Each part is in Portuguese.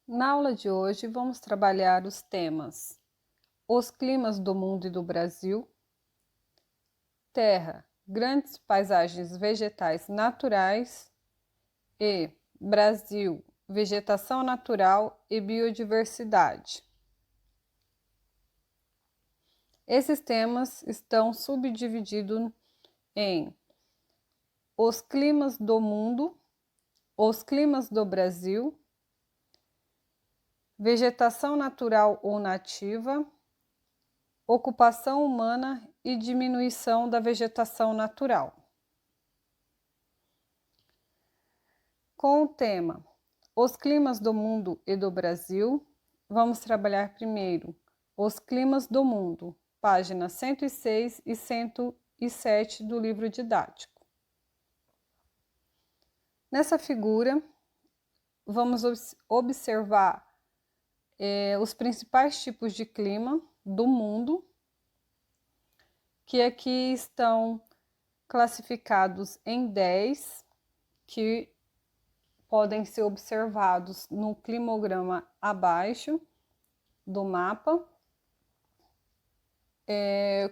Na aula de hoje, vamos trabalhar os temas: os climas do mundo e do Brasil, terra, grandes paisagens vegetais naturais e Brasil, vegetação natural e biodiversidade. Esses temas estão subdivididos em os climas do mundo, os climas do Brasil, vegetação natural ou nativa, ocupação humana e diminuição da vegetação natural. Com o tema Os climas do mundo e do Brasil, vamos trabalhar primeiro os climas do mundo, páginas 106 e 107 do livro didático. Nessa figura, vamos observar os principais tipos de clima do mundo, que aqui estão classificados em 10, que podem ser observados no climograma abaixo do mapa.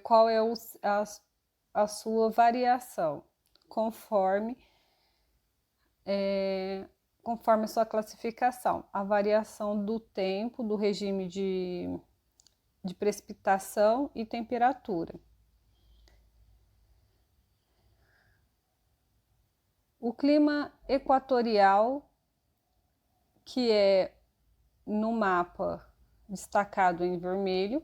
Qual é a sua variação, conforme a sua classificação. A variação do tempo, do regime de precipitação e temperatura. O clima equatorial, que é no mapa destacado em vermelho,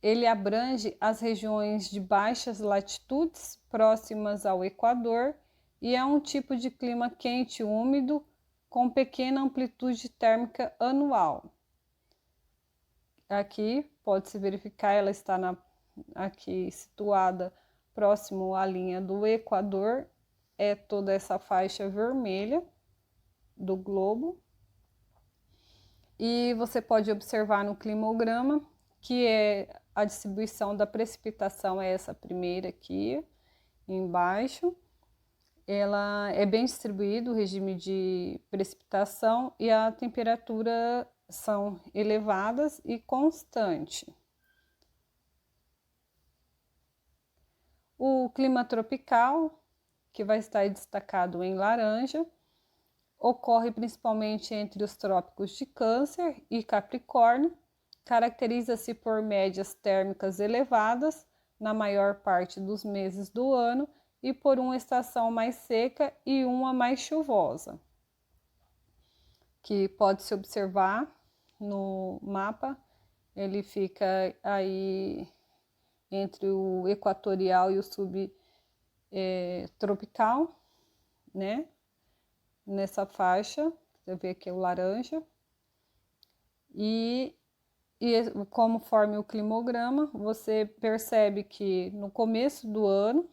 ele abrange as regiões de baixas latitudes próximas ao Equador e é um tipo de clima quente e úmido com pequena amplitude térmica anual. Aqui pode-se verificar, ela está aqui situada próximo à linha do Equador, é toda essa faixa vermelha do globo. E você pode observar no climograma que a distribuição da precipitação é essa primeira aqui, embaixo. Ela é bem distribuído, o regime de precipitação, e a temperatura são elevadas e constante. O clima tropical, que vai estar destacado em laranja, ocorre principalmente entre os trópicos de Câncer e Capricórnio, caracteriza-se por médias térmicas elevadas na maior parte dos meses do ano e por uma estação mais seca e uma mais chuvosa, que pode-se observar no mapa. Ele fica aí entre o equatorial e o subtropical, né? Nessa faixa, você vê aqui o laranja. E conforme o climograma, você percebe que no começo do ano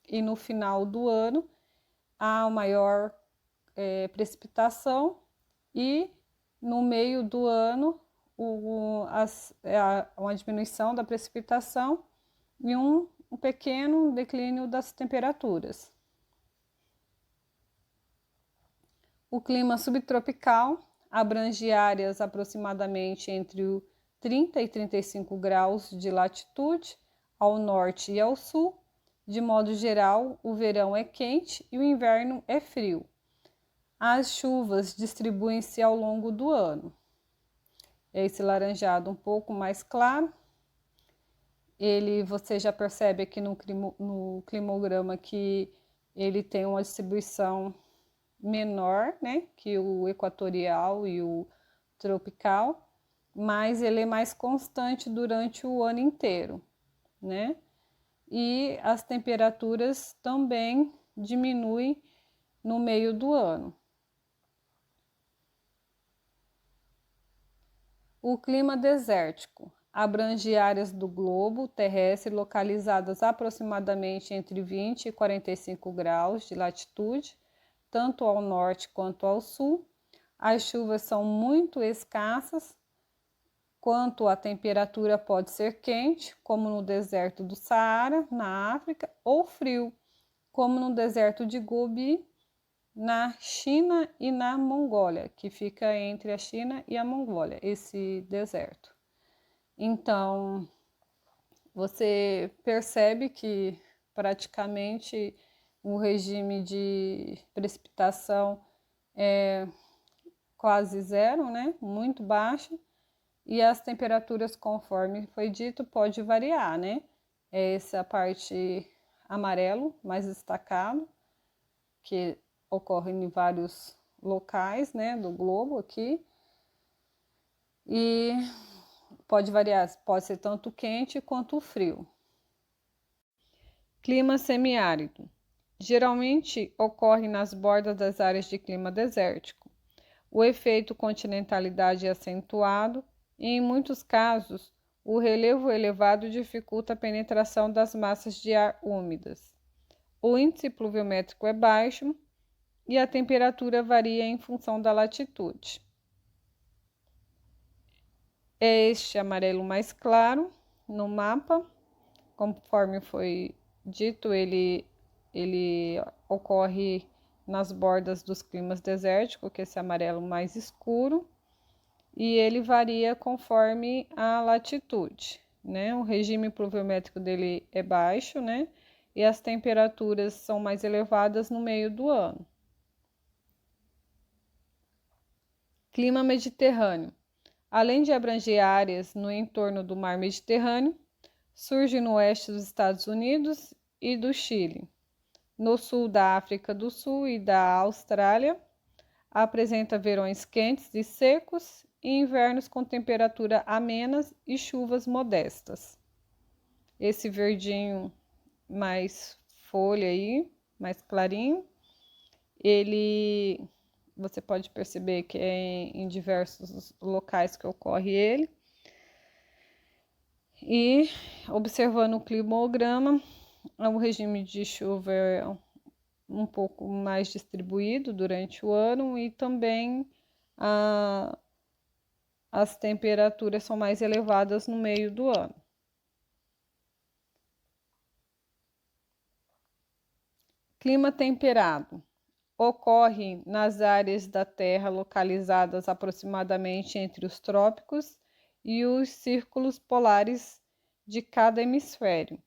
e no final do ano há maior precipitação, e no meio do ano uma diminuição da precipitação e um pequeno declínio das temperaturas. O clima subtropical abrange áreas aproximadamente entre o 30 e 35 graus de latitude ao norte e ao sul. De modo geral, o verão é quente e o inverno é frio. As chuvas distribuem-se ao longo do ano. Esse laranjado um pouco mais claro. Você já percebe aqui no climograma que ele tem uma distribuição menor, né, que o equatorial e o tropical, mas ele é mais constante durante o ano inteiro, né? E as temperaturas também diminuem no meio do ano. O clima desértico abrange áreas do globo terrestre localizadas aproximadamente entre 20 e 45 graus de latitude, tanto ao norte quanto ao sul. As chuvas são muito escassas, quanto a temperatura pode ser quente, como no deserto do Saara, na África, ou frio, como no deserto de Gobi, na China e na Mongólia, que fica entre a China e a Mongólia, esse deserto. Então, você percebe que praticamente o regime de precipitação é quase zero, né? Muito baixo, e as temperaturas, conforme foi dito, pode variar, né? Essa parte amarelo mais destacado, que ocorre em vários locais, né, do globo aqui, e pode variar, pode ser tanto quente quanto frio. Clima semiárido. Geralmente ocorre nas bordas das áreas de clima desértico. O efeito continentalidade é acentuado e, em muitos casos, o relevo elevado dificulta a penetração das massas de ar úmidas. O índice pluviométrico é baixo e a temperatura varia em função da latitude. É este amarelo mais claro no mapa, conforme foi dito, ele ocorre nas bordas dos climas desérticos, que é esse amarelo mais escuro, e ele varia conforme a latitude, né? O regime pluviométrico dele é baixo, né? E as temperaturas são mais elevadas no meio do ano. Clima mediterrâneo. Além de abranger áreas no entorno do mar Mediterrâneo, surge no oeste dos Estados Unidos e do Chile. No sul da África do Sul e da Austrália, apresenta verões quentes e secos e invernos com temperatura amenas e chuvas modestas. Esse verdinho mais folha aí, mais clarinho, você pode perceber que é em diversos locais que ocorre ele. E observando o climograma, o regime de chuva é um pouco mais distribuído durante o ano e também as temperaturas são mais elevadas no meio do ano. Clima temperado. Ocorre nas áreas da Terra localizadas aproximadamente entre os trópicos e os círculos polares de cada hemisfério.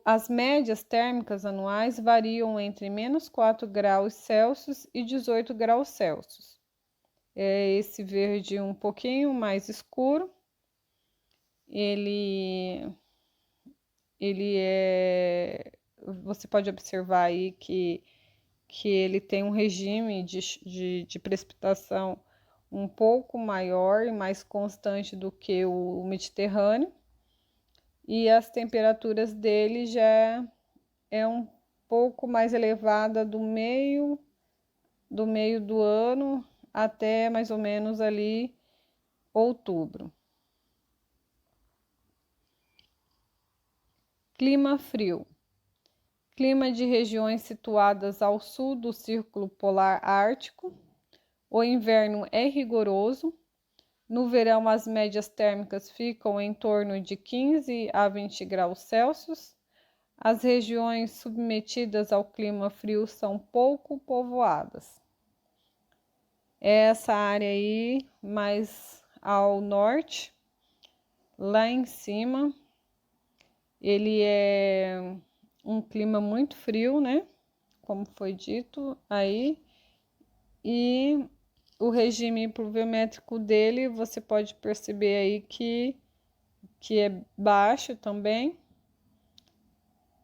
As médias térmicas anuais variam entre menos 4 graus Celsius e 18 graus Celsius. É esse verde um pouquinho mais escuro. Você pode observar aí que ele tem um regime de precipitação um pouco maior e mais constante do que o Mediterrâneo, e as temperaturas dele já é um pouco mais elevada do meio do ano até mais ou menos ali outubro. Clima frio. Clima de regiões situadas ao sul do Círculo Polar Ártico. O inverno é rigoroso. No verão, as médias térmicas ficam em torno de 15 a 20 graus Celsius. As regiões submetidas ao clima frio são pouco povoadas. Essa área aí, mais ao norte, lá em cima, ele é um clima muito frio, né? Como foi dito aí. E o regime pluviométrico dele, você pode perceber aí que é baixo também.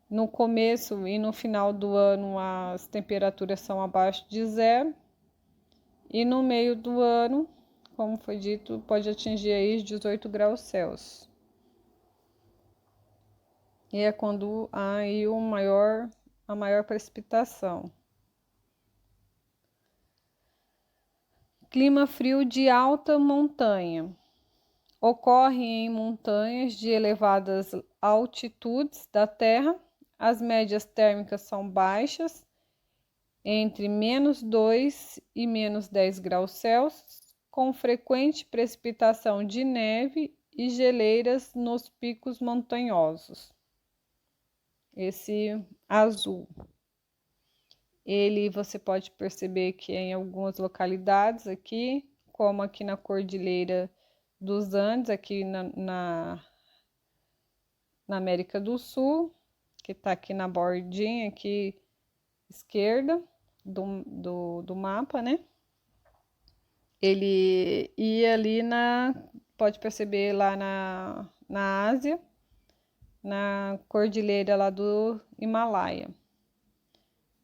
No começo e no final do ano, as temperaturas são abaixo de zero. E no meio do ano, como foi dito, pode atingir aí 18 graus Celsius. E é quando há aí a maior precipitação. Clima frio de alta montanha. Ocorre em montanhas de elevadas altitudes da Terra. As médias térmicas são baixas, entre -2 e -10 graus Celsius, com frequente precipitação de neve e geleiras nos picos montanhosos. Esse azul. Você pode perceber que em algumas localidades aqui, como aqui na Cordilheira dos Andes, aqui na América do Sul, que está aqui na bordinha aqui esquerda do mapa, né? Ele ia ali pode perceber lá na Ásia, na cordilheira lá do Himalaia.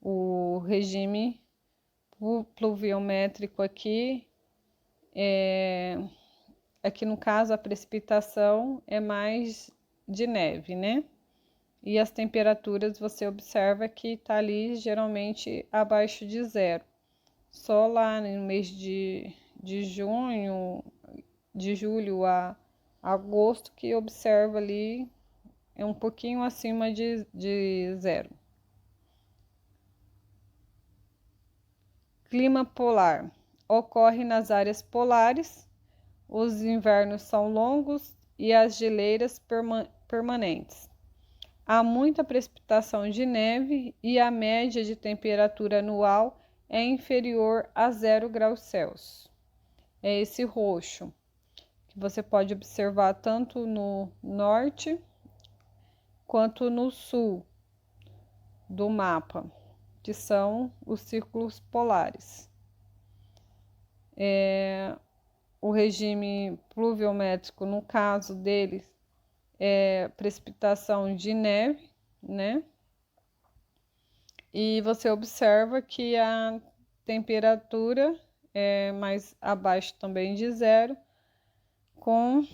O regime pluviométrico aqui aqui no caso a precipitação é mais de neve, né? E as temperaturas você observa que tá ali geralmente abaixo de zero. Só lá no mês de junho, de julho a agosto, que observa ali é um pouquinho acima de zero. Clima polar. Ocorre nas áreas polares, os invernos são longos e as geleiras permanentes. Há muita precipitação de neve e a média de temperatura anual é inferior a 0 graus Celsius. É esse roxo, que você pode observar tanto no norte quanto no sul do mapa, que são os círculos polares. O regime pluviométrico, no caso deles, é precipitação de neve, né? E você observa que a temperatura é mais abaixo também de zero, com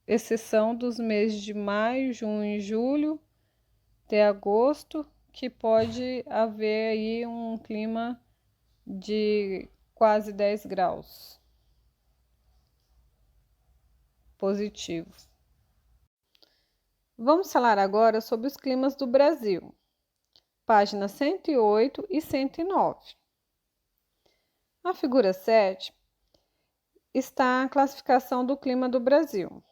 exceção dos meses de maio, junho e julho, até agosto, que pode haver aí um clima de quase 10 graus positivos. Vamos falar agora sobre os climas do Brasil. Páginas 108 e 109. Na figura 7 está a classificação do clima do Brasil.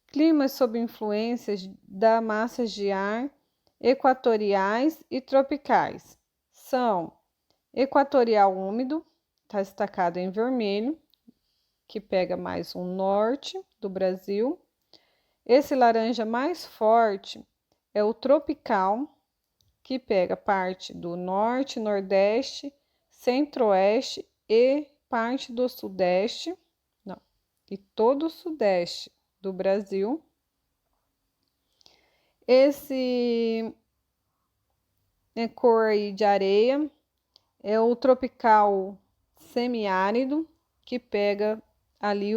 Climas sob influências da massas de ar equatoriais e tropicais são equatorial úmido, está destacado em vermelho, que pega mais o norte do Brasil. Esse laranja mais forte é o tropical, que pega parte do norte, nordeste, centro-oeste e parte do sudeste, e todo o sudeste do Brasil. Esse cor aí de areia é o tropical semiárido, que pega ali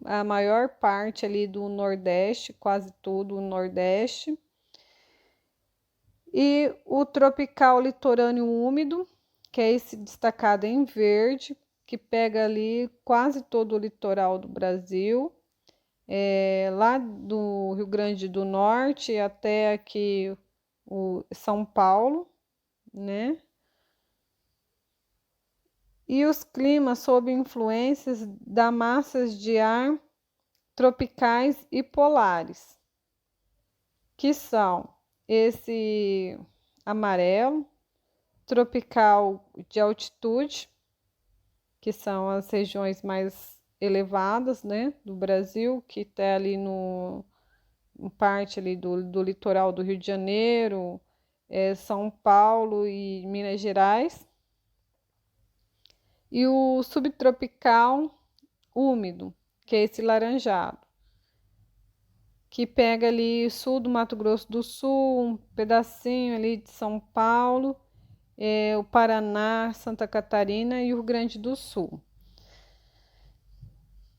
a maior parte ali do nordeste, quase todo o nordeste. E o tropical litorâneo úmido, que é esse destacado em verde, que pega ali quase todo o litoral do Brasil, lá do Rio Grande do Norte até aqui o São Paulo, né? E os climas sob influências das massas de ar tropicais e polares, que são esse amarelo, tropical de altitude, que são as regiões mais elevadas, né, do Brasil, que está ali em parte ali do litoral do Rio de Janeiro, São Paulo e Minas Gerais. E o subtropical úmido, que é esse laranjado, que pega ali sul do Mato Grosso do Sul, um pedacinho ali de São Paulo, o Paraná, Santa Catarina e o Rio Grande do Sul.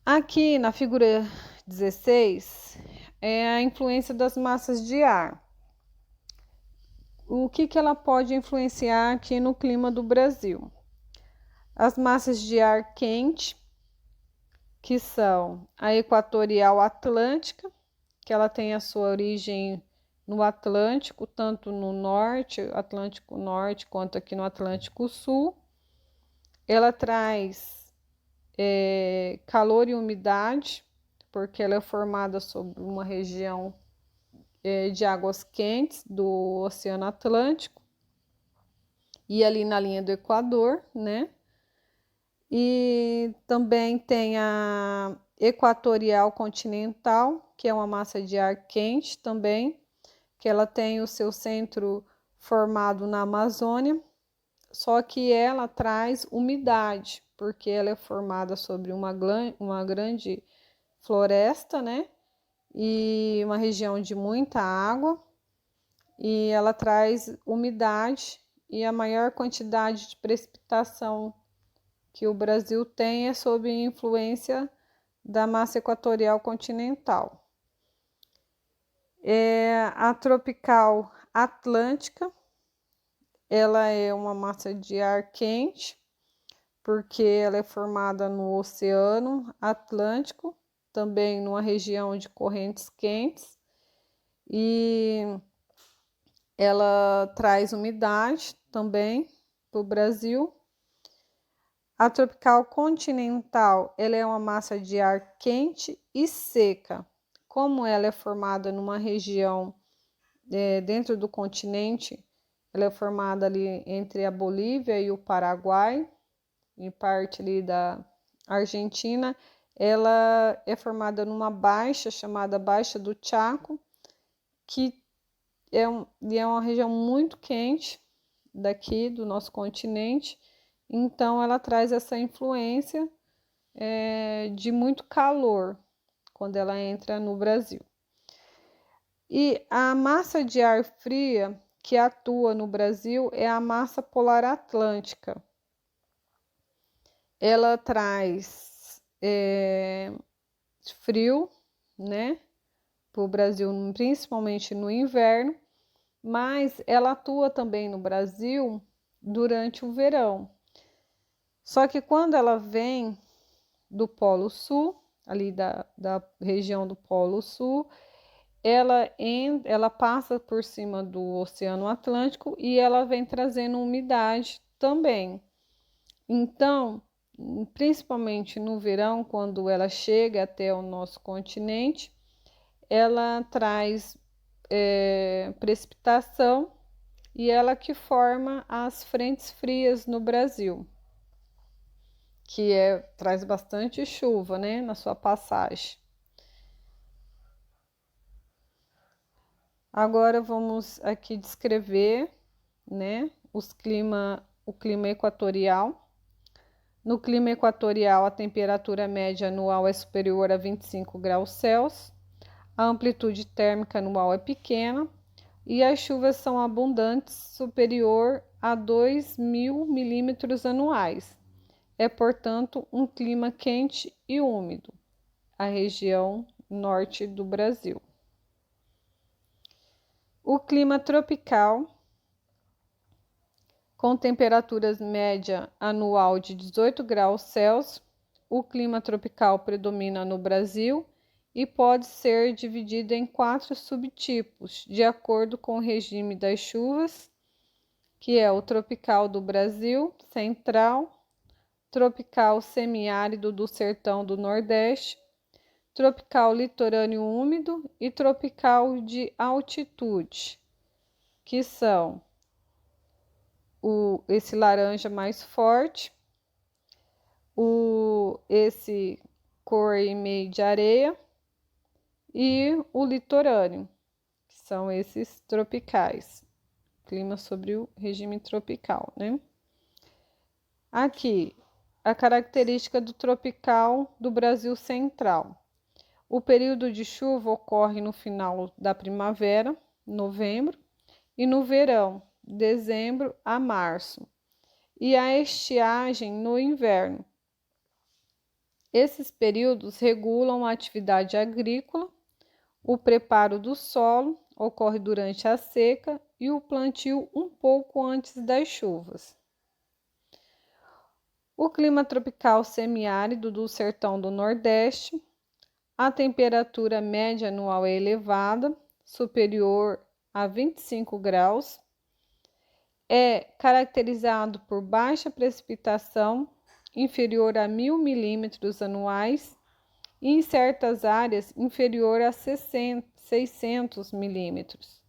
Aqui na figura 16 é a influência das massas de ar. O que ela pode influenciar aqui no clima do Brasil? As massas de ar quente, que são a equatorial atlântica, que ela tem a sua origem no Atlântico, tanto no norte, Atlântico Norte, quanto aqui no Atlântico Sul. Ela traz calor e umidade, porque ela é formada sobre uma região de águas quentes do Oceano Atlântico e ali na linha do Equador, né? E também tem a equatorial continental, que é uma massa de ar quente também, que ela tem o seu centro formado na Amazônia, só que ela traz umidade, porque ela é formada sobre uma grande floresta, né? E uma região de muita água, e ela traz umidade, e a maior quantidade de precipitação que o Brasil tem é sob influência da massa equatorial continental. A tropical atlântica, ela é uma massa de ar quente, porque ela é formada no Oceano Atlântico, também numa região de correntes quentes, e ela traz umidade também para o Brasil. A tropical continental, ela é uma massa de ar quente e seca. Como ela é formada numa região dentro do continente, ela é formada ali entre a Bolívia e o Paraguai, em parte ali da Argentina. Ela é formada numa baixa chamada Baixa do Chaco, que é uma região muito quente daqui do nosso continente. Então, ela traz essa influência de muito calor quando ela entra no Brasil. E a massa de ar fria que atua no Brasil é a massa polar atlântica. Ela traz frio, né, para o Brasil, principalmente no inverno, mas ela atua também no Brasil durante o verão. Só que quando ela vem do Polo Sul, ali da região do Polo Sul, ela passa por cima do Oceano Atlântico e ela vem trazendo umidade também. Então, principalmente no verão, quando ela chega até o nosso continente, ela traz precipitação, e ela que forma as frentes frias no Brasil, que traz bastante chuva, né, na sua passagem. Agora vamos aqui descrever, né, o clima equatorial. No clima equatorial, a temperatura média anual é superior a 25 graus Celsius, a amplitude térmica anual é pequena e as chuvas são abundantes, superior a 2.000 milímetros anuais. É, portanto, um clima quente e úmido, a região norte do Brasil. O clima tropical, com temperaturas média anual de 18 graus Celsius, o clima tropical predomina no Brasil e pode ser dividido em 4 subtipos, de acordo com o regime das chuvas, que é o tropical do Brasil central, tropical semiárido do sertão do Nordeste, tropical litorâneo úmido e tropical de altitude, que são esse laranja mais forte, esse cor meio de areia e o litorâneo, que são esses tropicais, clima sobre o regime tropical, né? Aqui, a característica do tropical do Brasil central. O período de chuva ocorre no final da primavera, novembro, e no verão, dezembro a março, e a estiagem no inverno. Esses períodos regulam a atividade agrícola, o preparo do solo ocorre durante a seca e o plantio um pouco antes das chuvas. O clima tropical semiárido do sertão do Nordeste, a temperatura média anual é elevada, superior a 25 graus, é caracterizado por baixa precipitação, inferior a 1.000 milímetros anuais, e em certas áreas inferior a 600 milímetros.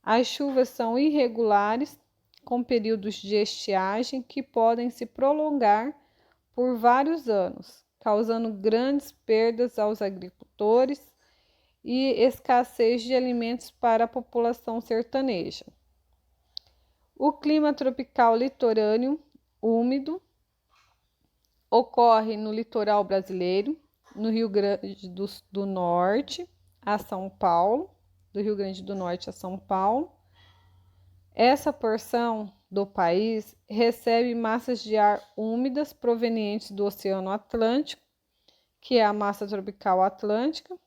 As chuvas são irregulares, com períodos de estiagem que podem se prolongar por vários anos, causando grandes perdas aos agricultores e escassez de alimentos para a população sertaneja. O clima tropical litorâneo úmido ocorre no litoral brasileiro, no Rio Grande do Norte a São Paulo, do Rio Grande do Norte a São Paulo. Essa porção do país recebe massas de ar úmidas provenientes do Oceano Atlântico, que é a massa tropical atlântica,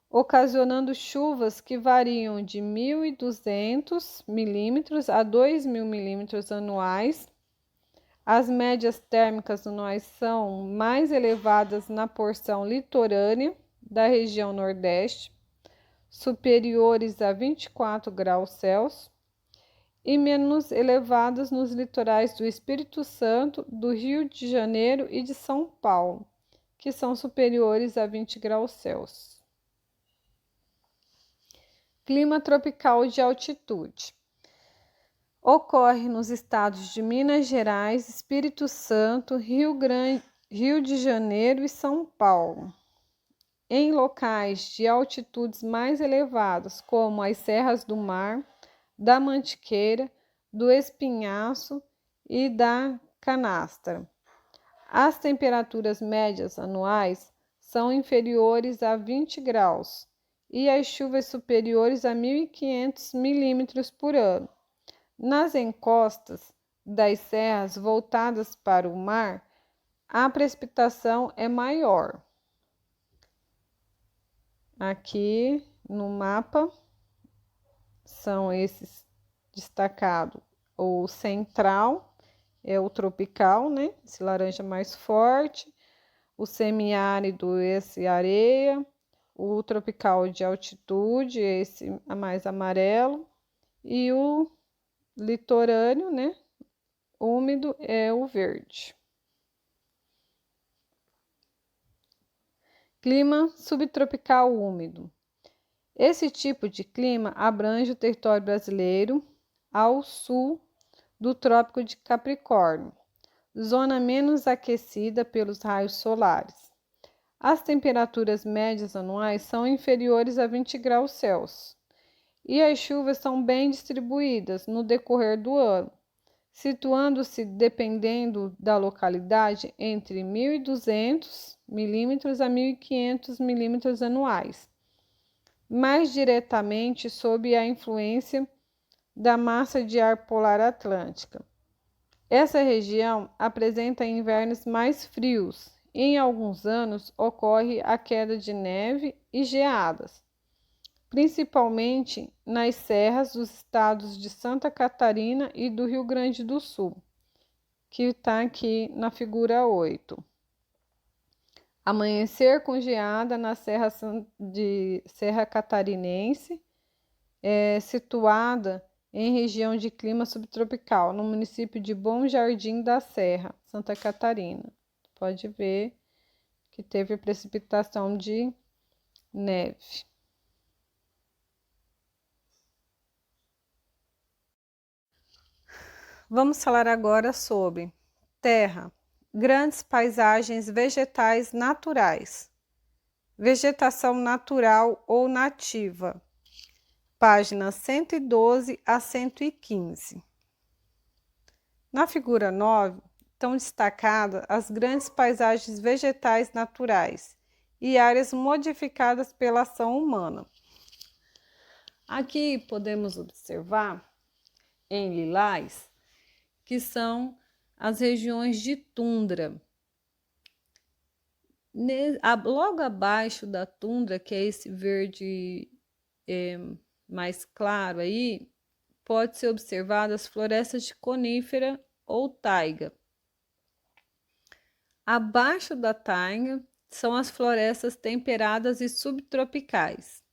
ocasionando chuvas que variam de 1.200 milímetros a 2.000 milímetros anuais. As médias térmicas anuais são mais elevadas na porção litorânea da região Nordeste, superiores a 24 graus Celsius, e menos elevadas nos litorais do Espírito Santo, do Rio de Janeiro e de São Paulo, que são superiores a 20 graus Celsius. Clima tropical de altitude. Ocorre nos estados de Minas Gerais, Espírito Santo, Rio de Janeiro e São Paulo. Em locais de altitudes mais elevadas, como as Serras do Mar, da Mantiqueira, do Espinhaço e da Canastra. As temperaturas médias anuais são inferiores a 20 graus e as chuvas superiores a 1.500 milímetros por ano. Nas encostas das serras voltadas para o mar, a precipitação é maior. Aqui no mapa são esses destacados. O central é o tropical, né? Esse laranja mais forte. O semiárido, esse areia. O tropical de altitude, esse mais amarelo. E o litorâneo, né? Úmido é o verde. Clima subtropical úmido. Esse tipo de clima abrange o território brasileiro ao sul do Trópico de Capricórnio, zona menos aquecida pelos raios solares. As temperaturas médias anuais são inferiores a 20 graus Celsius e as chuvas são bem distribuídas no decorrer do ano, situando-se, dependendo da localidade, entre 1.200 milímetros a 1.500 milímetros anuais, mais diretamente sob a influência da massa de ar polar atlântica. Essa região apresenta invernos mais frios e, em alguns anos, ocorre a queda de neve e geadas, principalmente nas serras dos estados de Santa Catarina e do Rio Grande do Sul, que está aqui na figura 8. Amanhecer com geada na Serra Catarinense, situada em região de clima subtropical, no município de Bom Jardim da Serra, Santa Catarina. Pode ver que teve precipitação de neve. Vamos falar agora sobre terra, grandes paisagens vegetais naturais, vegetação natural ou nativa, páginas 112 a 115. Na figura 9, estão destacadas as grandes paisagens vegetais naturais e áreas modificadas pela ação humana. Aqui podemos observar, em lilás, que são as regiões de tundra. Logo abaixo da tundra, que é esse verde mais claro aí, pode-se observar as florestas de conífera ou taiga. Abaixo da taiga são as florestas temperadas e subtropicais,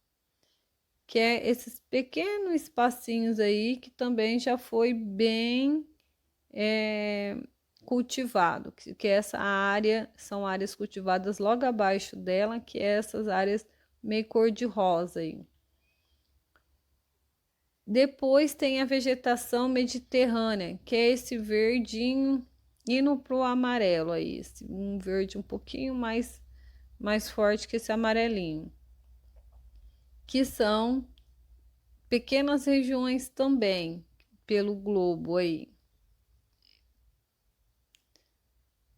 que é esses pequenos espacinhos aí que também já foi bem cultivado, que essa área são áreas cultivadas logo abaixo dela, que é essas áreas meio cor-de-rosa aí. Depois tem a vegetação mediterrânea, que é esse verdinho indo pro amarelo aí, um verde um pouquinho mais forte que esse amarelinho, que são pequenas regiões também pelo globo aí.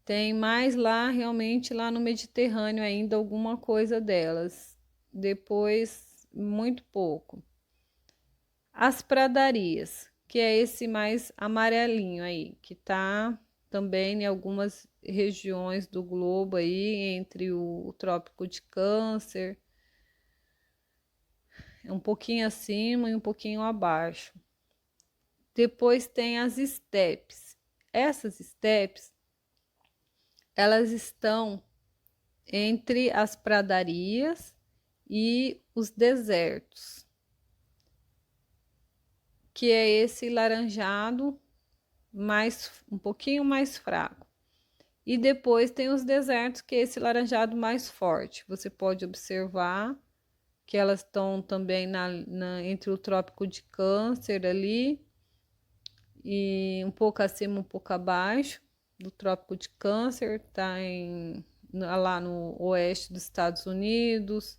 Tem mais lá, realmente lá no Mediterrâneo ainda alguma coisa delas. Depois, muito pouco. As pradarias, que é esse mais amarelinho aí, que tá também em algumas regiões do globo aí, entre o Trópico de Câncer, um pouquinho acima e um pouquinho abaixo. Depois tem as estepes. Essas estepes, elas estão entre as pradarias e os desertos, que é esse laranjado um pouquinho mais fraco. E depois tem os desertos, que é esse laranjado mais forte. Você pode observar que elas estão também entre o Trópico de Câncer ali, e um pouco acima, um pouco abaixo do Trópico de Câncer, tá lá no oeste dos Estados Unidos,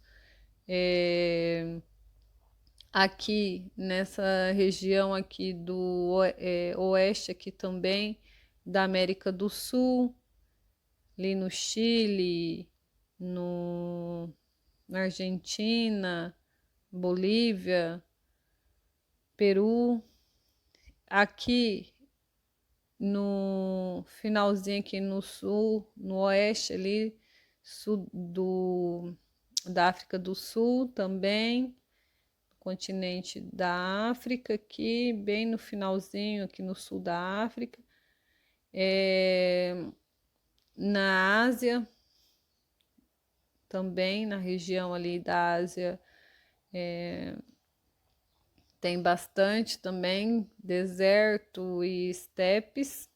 aqui nessa região aqui do oeste aqui também da América do Sul, ali no Chile, na Argentina, Bolívia, Peru, aqui no finalzinho aqui no sul, no oeste ali, sul da África do Sul também, continente da África, aqui bem no finalzinho, aqui no sul da África, na Ásia, também na região ali da Ásia, tem bastante também deserto e estepes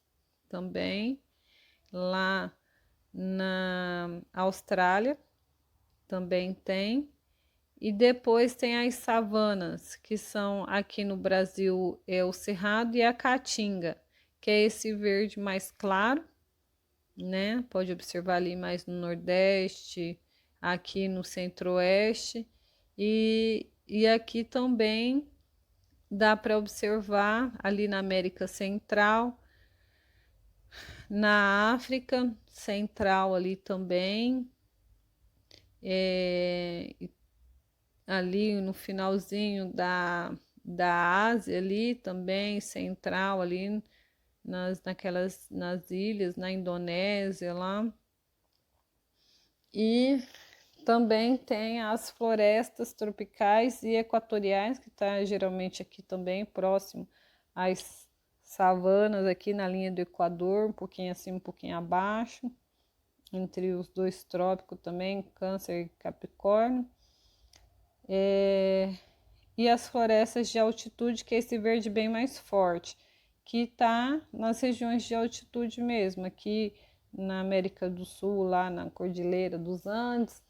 também. Lá na Austrália também tem. E depois tem as savanas, que são aqui no Brasil é o cerrado e a caatinga, que é esse verde mais claro, né? Pode observar ali mais no Nordeste, aqui no Centro-Oeste, e aqui também dá para observar ali na América Central, na África Central ali também, ali no finalzinho da Ásia ali também, central ali nas ilhas, na Indonésia lá. E também tem as florestas tropicais e equatoriais, que está geralmente aqui também, próximo às savanas, aqui na linha do Equador, um pouquinho acima, um pouquinho abaixo, entre os dois trópicos também, Câncer e Capricórnio. E as florestas de altitude, que é esse verde bem mais forte, que está nas regiões de altitude mesmo, aqui na América do Sul, lá na Cordilheira dos Andes,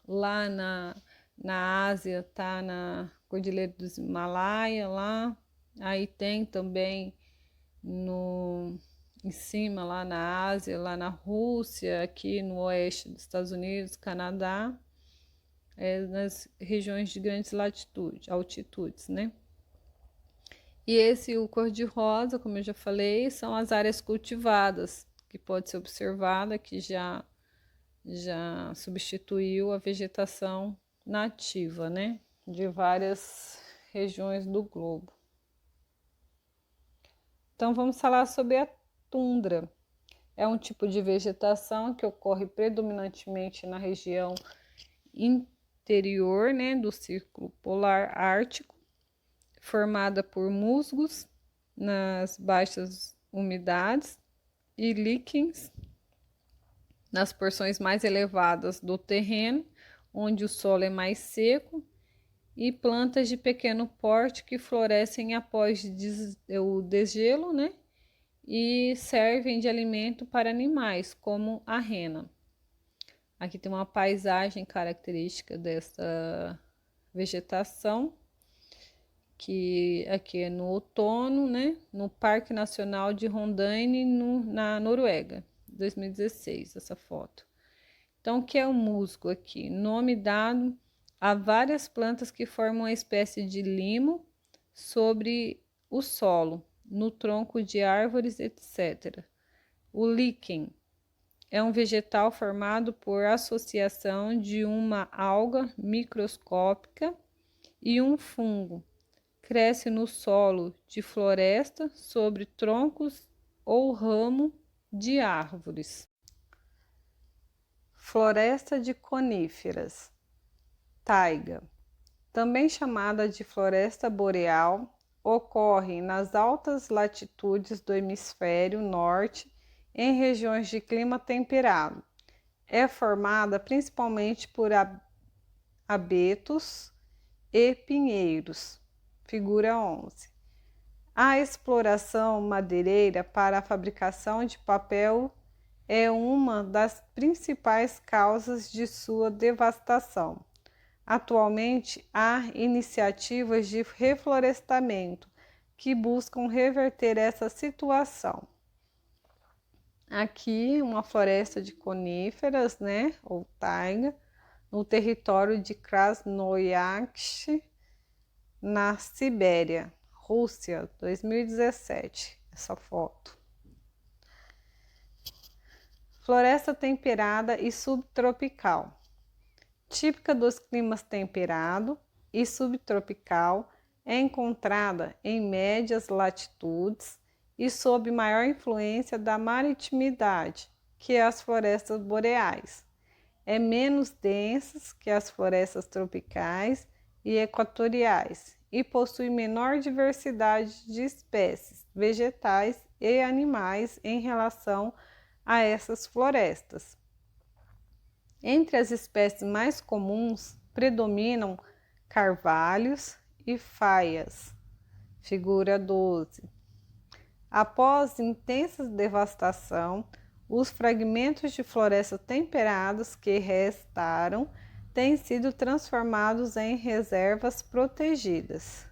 lá na Ásia, tá na Cordilheira dos Himalaia, lá. Aí tem também em cima, lá na Ásia, lá na Rússia, aqui no oeste dos Estados Unidos, Canadá, nas regiões de grandes altitudes, né? E o cor-de-rosa, como eu já falei, são as áreas cultivadas, que pode ser observada, que já substituiu a vegetação nativa, né, de várias regiões do globo. Então vamos falar sobre a tundra. É um tipo de vegetação que ocorre predominantemente na região interior, né, do Círculo Polar Ártico, formada por musgos nas baixas umidades e líquens nas porções mais elevadas do terreno, onde o solo é mais seco, e plantas de pequeno porte que florescem após o desgelo, né? e servem de alimento para animais, como a rena. Aqui tem uma paisagem característica dessa vegetação, que aqui é no outono, né? No Parque Nacional de Rondaine, na Noruega, 2016, essa foto. Então, o que é o musgo aqui? Nome dado a várias plantas que formam uma espécie de limo sobre o solo, no tronco de árvores, etc. O líquen é um vegetal formado por associação de uma alga microscópica e um fungo. Cresce no solo de floresta, sobre troncos ou ramo de árvores. Floresta de coníferas, taiga, também chamada de floresta boreal, ocorre nas altas latitudes do hemisfério norte, em regiões de clima temperado. É formada principalmente por abetos e pinheiros. Figura 11. A exploração madeireira para a fabricação de papel é uma das principais causas de sua devastação. Atualmente, há iniciativas de reflorestamento que buscam reverter essa situação. Aqui, uma floresta de coníferas, né, ou taiga, no território de Krasnoyarsk, na Sibéria, Rússia, 2017, essa foto. Floresta temperada e subtropical. Típica dos climas temperado e subtropical, é encontrada em médias latitudes e sob maior influência da maritimidade que as florestas boreais. É menos densas que as florestas tropicais e equatoriais e possui menor diversidade de espécies vegetais e animais em relação a essas florestas. Entre as espécies mais comuns predominam carvalhos e faias. Figura 12. Após intensa devastação, os fragmentos de florestas temperadas que restaram têm sido transformados em reservas protegidas.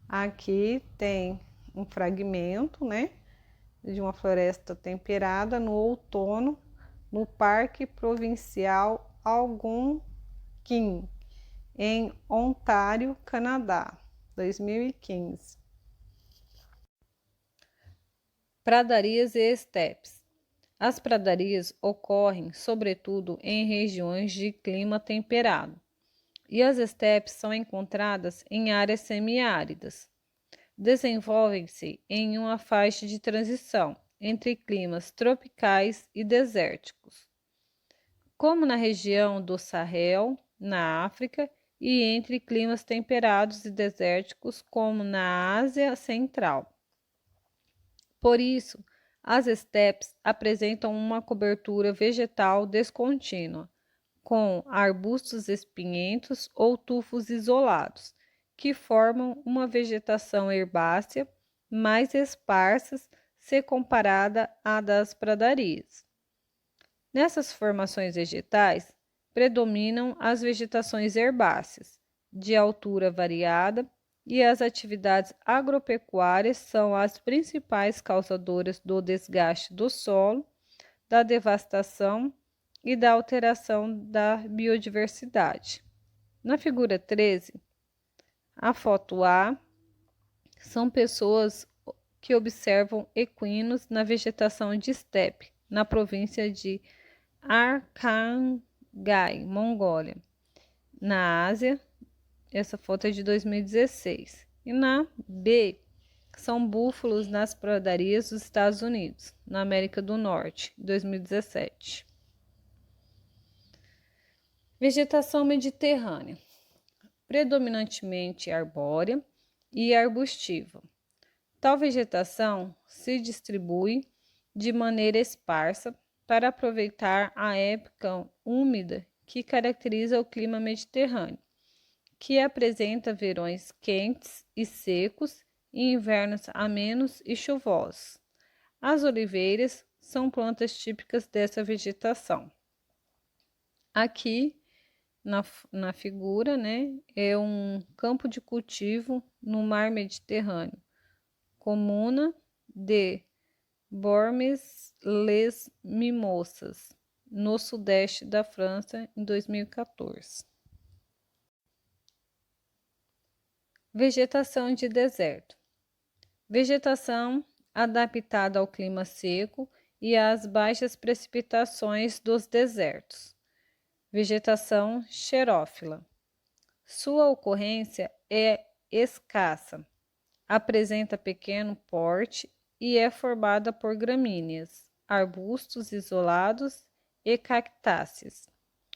Aqui tem um fragmento, né, de uma floresta temperada no outono, no Parque Provincial Algonquin, em Ontário, Canadá, 2015. Pradarias e estepes. As pradarias ocorrem, sobretudo, em regiões de clima temperado, e as estepes são encontradas em áreas semiáridas. Desenvolvem-se em uma faixa de transição entre climas tropicais e desérticos, como na região do Sahel, na África, e entre climas temperados e desérticos, como na Ásia Central. Por isso, as estepes apresentam uma cobertura vegetal descontínua, com arbustos espinhentos ou tufos isolados, que formam uma vegetação herbácea mais esparsas se comparada à das pradarias. Nessas formações vegetais, predominam as vegetações herbáceas, de altura variada, e as atividades agropecuárias são as principais causadoras do desgaste do solo, da devastação e da alteração da biodiversidade. Na figura 13, a foto A, são pessoas que observam equinos na vegetação de estepe, na província de Arkhangai, Mongólia, na Ásia. Essa foto é de 2016. E na B, são búfalos nas pradarias dos Estados Unidos, na América do Norte, 2017. Vegetação mediterrânea, predominantemente arbórea e arbustiva. Tal vegetação se distribui de maneira esparsa para aproveitar a época úmida que caracteriza o clima mediterrâneo, que apresenta verões quentes e secos e invernos amenos e chuvosos. As oliveiras são plantas típicas dessa vegetação. Aqui na figura, né, é um campo de cultivo no mar Mediterrâneo, comuna de Bormes-les-Mimosas, no sudeste da França, em 2014. Vegetação de deserto. Vegetação adaptada ao clima seco e às baixas precipitações dos desertos. Vegetação xerófila. Sua ocorrência é escassa, apresenta pequeno porte e é formada por gramíneas, arbustos isolados e cactáceas.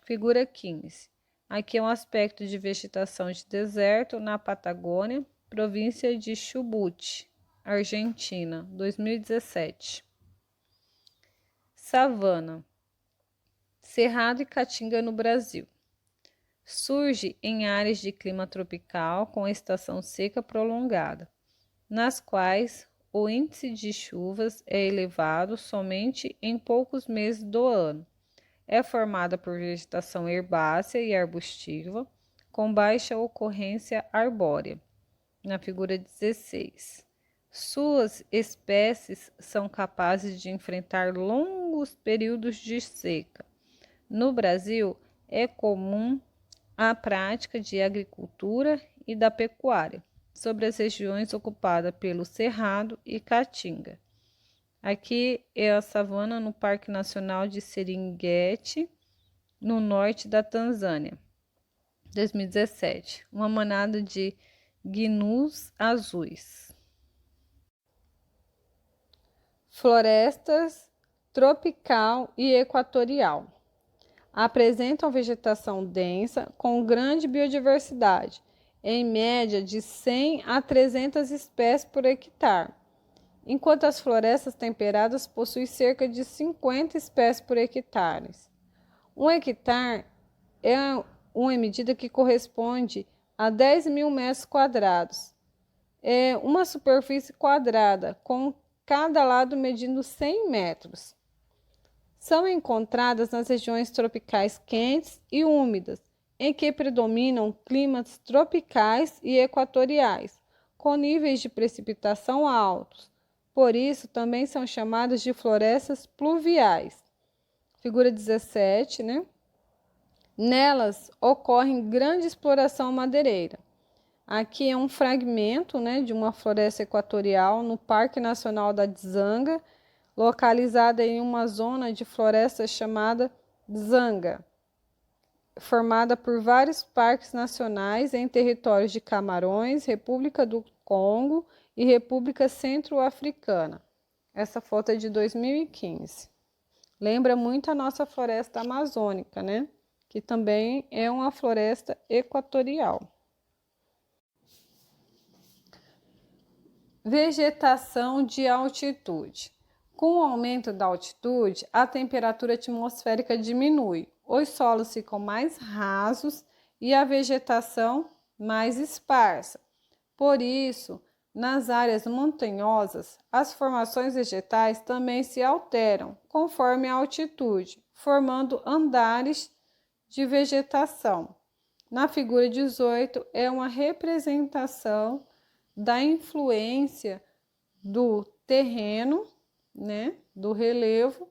Figura 15. Aqui é um aspecto de vegetação de deserto na Patagônia, província de Chubut, Argentina, 2017. Savana. Cerrado e caatinga no Brasil. Surge em áreas de clima tropical com estação seca prolongada, nas quais o índice de chuvas é elevado somente em poucos meses do ano. É formada por vegetação herbácea e arbustiva, com baixa ocorrência arbórea, na figura 16. Suas espécies são capazes de enfrentar longos períodos de seca. No Brasil, é comum a prática de agricultura e da pecuária sobre as regiões ocupadas pelo Cerrado e Caatinga. Aqui é a savana no Parque Nacional de Serengeti, no norte da Tanzânia, 2017. Uma manada de gnus azuis. Florestas tropical e equatorial. Apresentam vegetação densa com grande biodiversidade, em média de 100 a 300 espécies por hectare, enquanto as florestas temperadas possuem cerca de 50 espécies por hectare. Um hectare é uma medida que corresponde a 10.000 metros quadrados. É uma superfície quadrada, com cada lado medindo 100 metros. São encontradas nas regiões tropicais quentes e úmidas, em que predominam climas tropicais e equatoriais, com níveis de precipitação altos. Por isso, também são chamadas de florestas pluviais. Figura 17, né? Nelas ocorre grande exploração madeireira. Aqui é um fragmento, né, de uma floresta equatorial no Parque Nacional da Dzanga, localizada em uma zona de floresta chamada Dzanga, formada por vários parques nacionais em territórios de Camarões, República do Congo e República Centro-Africana. Essa foto é de 2015. Lembra muito a nossa floresta amazônica, né? Que também é uma floresta equatorial. Vegetação de altitude. Com o aumento da altitude, a temperatura atmosférica diminui, os solos ficam mais rasos e a vegetação mais esparsa. Por isso, nas áreas montanhosas, as formações vegetais também se alteram conforme a altitude, formando andares de vegetação. Na figura 18 é uma representação da influência do terreno, né, do relevo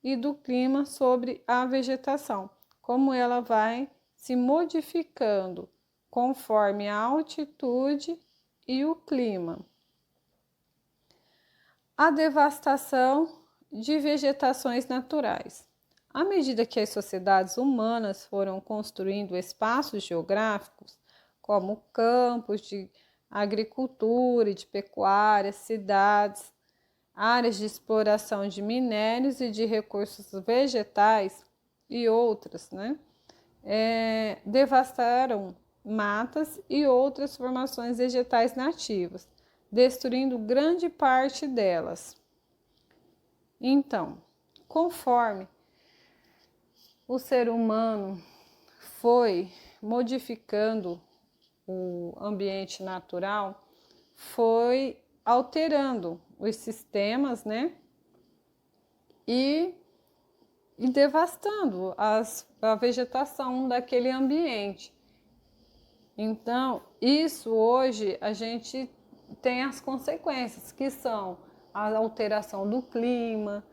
e do clima sobre a vegetação, como ela vai se modificando conforme a altitude e o clima. A devastação de vegetações naturais. À medida que as sociedades humanas foram construindo espaços geográficos, como campos de agricultura e de pecuária, cidades, áreas de exploração de minérios e de recursos vegetais e outras, né? Devastaram matas e outras formações vegetais nativas, destruindo grande parte delas. Então, conforme o ser humano foi modificando o ambiente natural, foi alterando os sistemas, né, e devastando a vegetação daquele ambiente. Então, isso hoje a gente tem as consequências, que são a alteração do clima,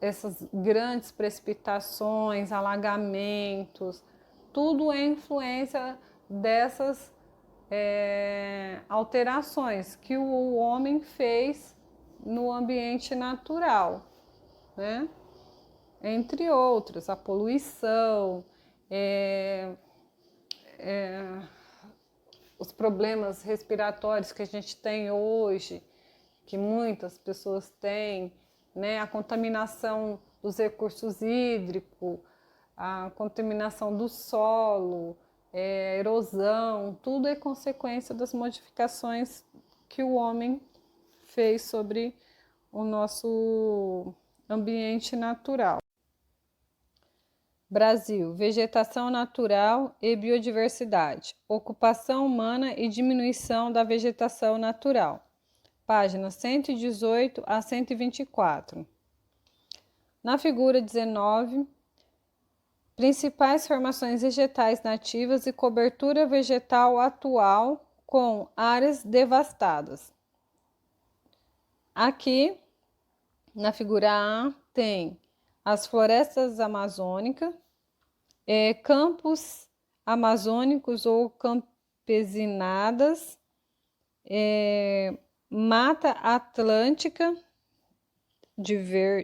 essas grandes precipitações, alagamentos, tudo é influência dessas alterações que o homem fez no ambiente natural, né? Entre outros, a poluição, os problemas respiratórios que a gente tem hoje, que muitas pessoas têm, né? A contaminação dos recursos hídricos, a contaminação do solo, erosão, tudo é consequência das modificações que o homem fez sobre o nosso ambiente natural. Brasil, vegetação natural e biodiversidade, ocupação humana e diminuição da vegetação natural. Páginas 118 a 124. Na figura 19, principais formações vegetais nativas e cobertura vegetal atual com áreas devastadas. Aqui, na figura A, tem as florestas amazônicas, campos amazônicos ou campesinadas, Mata Atlântica,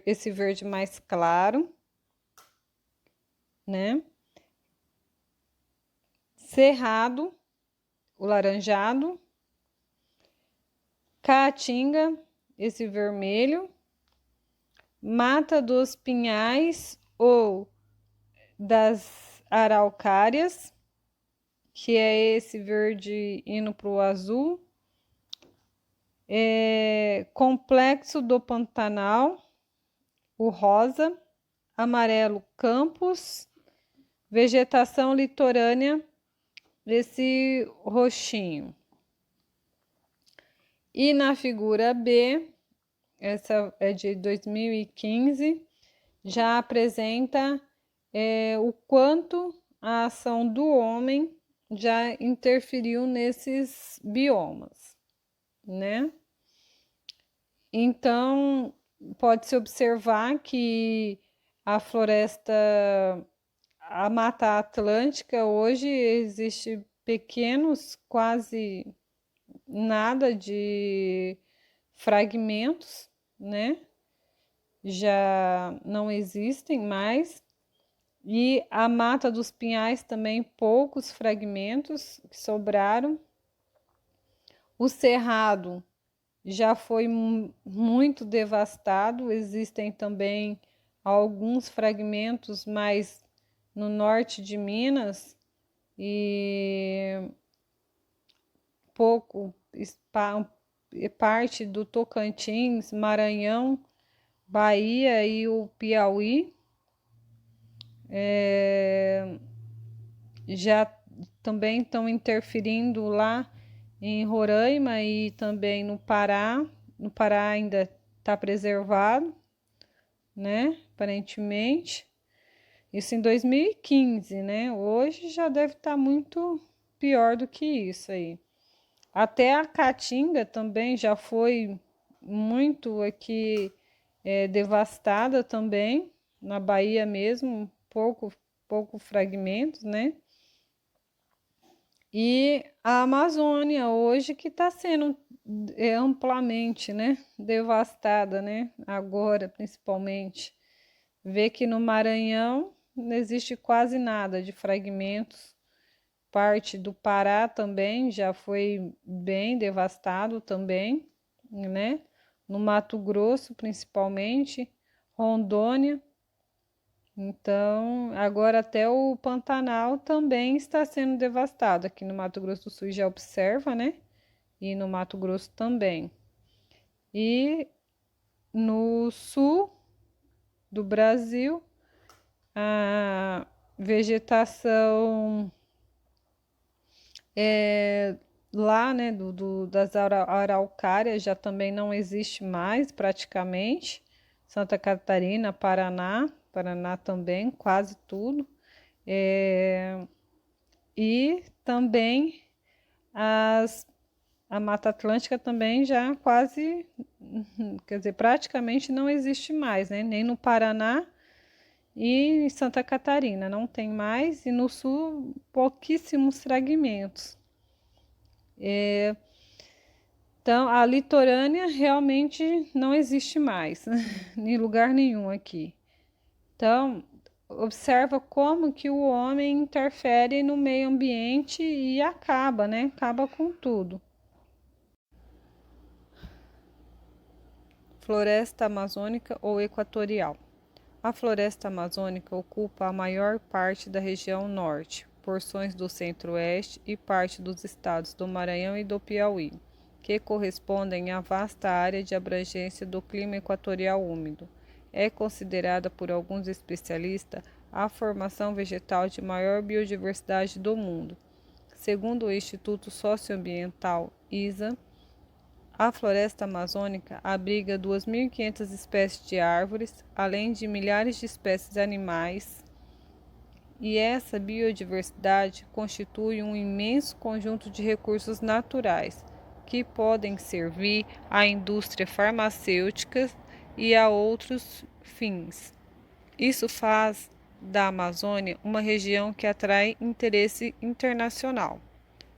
esse verde mais claro, né? Cerrado, o laranjado, Caatinga, esse vermelho, Mata dos Pinhais ou das Araucárias, que é esse verde indo para o azul, Complexo do Pantanal, o rosa, amarelo Campos, vegetação litorânea, esse roxinho. E na figura B, essa é de 2015, já apresenta o quanto a ação do homem já interferiu nesses biomas, né? Então, pode-se observar que a floresta, a Mata Atlântica, hoje existe pequenos, quase nada de fragmentos, né? Já não existem mais. E a Mata dos Pinhais também, poucos fragmentos que sobraram. O Cerrado já foi muito devastado, existem também alguns fragmentos mais no norte de Minas e pouco parte do Tocantins, Maranhão, Bahia e o Piauí. Já também estão interferindo lá em Roraima e também no Pará. No Pará ainda está preservado, né? Aparentemente. Isso em 2015, né? Hoje já deve estar muito pior do que isso aí. Até a Caatinga também já foi muito aqui devastada também, na Bahia mesmo, pouco fragmentos, né? E a Amazônia hoje que está sendo amplamente, né, devastada, né, agora principalmente. Vê que no Maranhão não existe quase nada de fragmentos. Parte do Pará também já foi bem devastado também, né? No Mato Grosso, principalmente, Rondônia. Então, agora até o Pantanal também está sendo devastado. Aqui no Mato Grosso do Sul já observa, né? E no Mato Grosso também. E no sul do Brasil, a vegetação lá, né, das araucárias já também não existe mais praticamente. Santa Catarina, Paraná também, quase tudo. E também a Mata Atlântica também já quase, quer dizer, praticamente não existe mais, né? Nem no Paraná e em Santa Catarina não tem mais, e no sul pouquíssimos fragmentos. Então, a litorânea realmente não existe mais, em lugar nenhum aqui. Então, observa como que o homem interfere no meio ambiente e acaba, né? Acaba com tudo. Floresta amazônica ou equatorial. A floresta amazônica ocupa a maior parte da região norte, porções do centro-oeste e parte dos estados do Maranhão e do Piauí, que correspondem à vasta área de abrangência do clima equatorial úmido. É considerada por alguns especialistas a formação vegetal de maior biodiversidade do mundo. Segundo o Instituto Socioambiental ISA, a floresta amazônica abriga 2.500 espécies de árvores, além de milhares de espécies animais, e essa biodiversidade constitui um imenso conjunto de recursos naturais que podem servir à indústria farmacêutica e a outros fins. Isso faz da Amazônia uma região que atrai interesse internacional.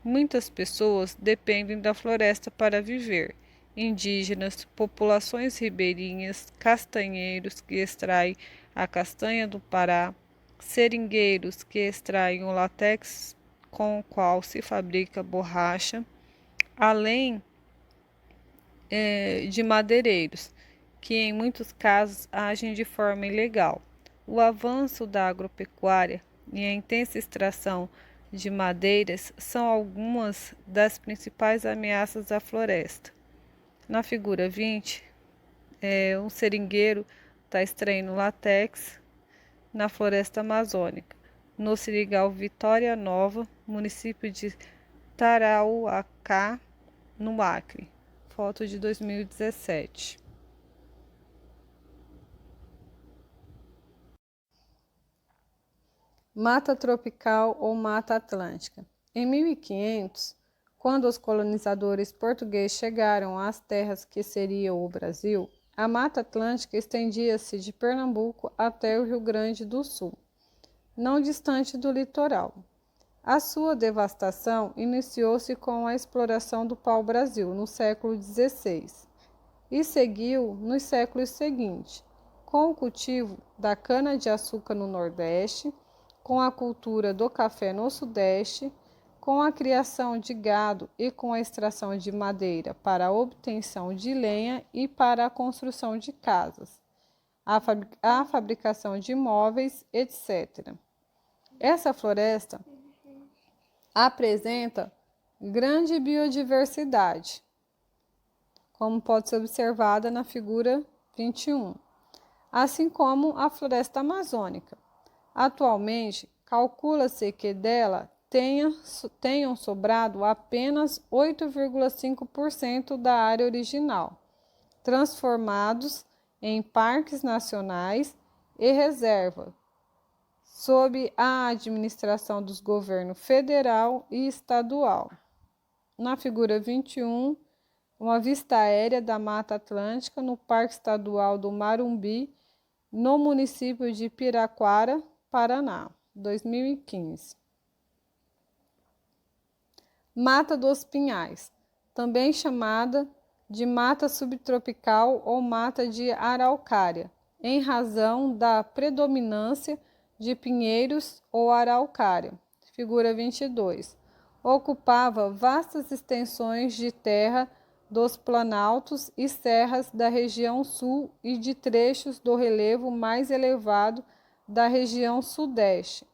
Muitas pessoas dependem da floresta para viver. Indígenas, populações ribeirinhas, castanheiros que extraem a castanha do Pará, seringueiros que extraem o látex com o qual se fabrica borracha, além de madeireiros, que em muitos casos agem de forma ilegal. O avanço da agropecuária e a intensa extração de madeiras são algumas das principais ameaças à floresta. Na figura 20, um seringueiro está extraindo látex na floresta amazônica, no Seringal Vitória Nova, município de Tarauacá, no Acre. Foto de 2017. Mata tropical ou mata atlântica. Em 1500, quando os colonizadores portugueses chegaram às terras que seriam o Brasil, a Mata Atlântica estendia-se de Pernambuco até o Rio Grande do Sul, não distante do litoral. A sua devastação iniciou-se com a exploração do pau-brasil no século XVI e seguiu nos séculos seguintes, com o cultivo da cana-de-açúcar no Nordeste, com a cultura do café no Sudeste, com a criação de gado e com a extração de madeira para a obtenção de lenha e para a construção de casas, a fabricação de móveis, etc. Essa floresta apresenta grande biodiversidade, como pode ser observada na figura 21, assim como a floresta amazônica. Atualmente, calcula-se que dela tenham sobrado apenas 8,5% da área original, transformados em parques nacionais e reserva, sob a administração dos governos federal e estadual. Na figura 21, uma vista aérea da Mata Atlântica no Parque Estadual do Marumbi, no município de Piraquara, Paraná, 2015. Mata dos Pinhais, também chamada de mata subtropical ou mata de araucária, em razão da predominância de pinheiros ou araucária. Figura 22. Ocupava vastas extensões de terra dos planaltos e serras da região sul e de trechos do relevo mais elevado da região sudeste.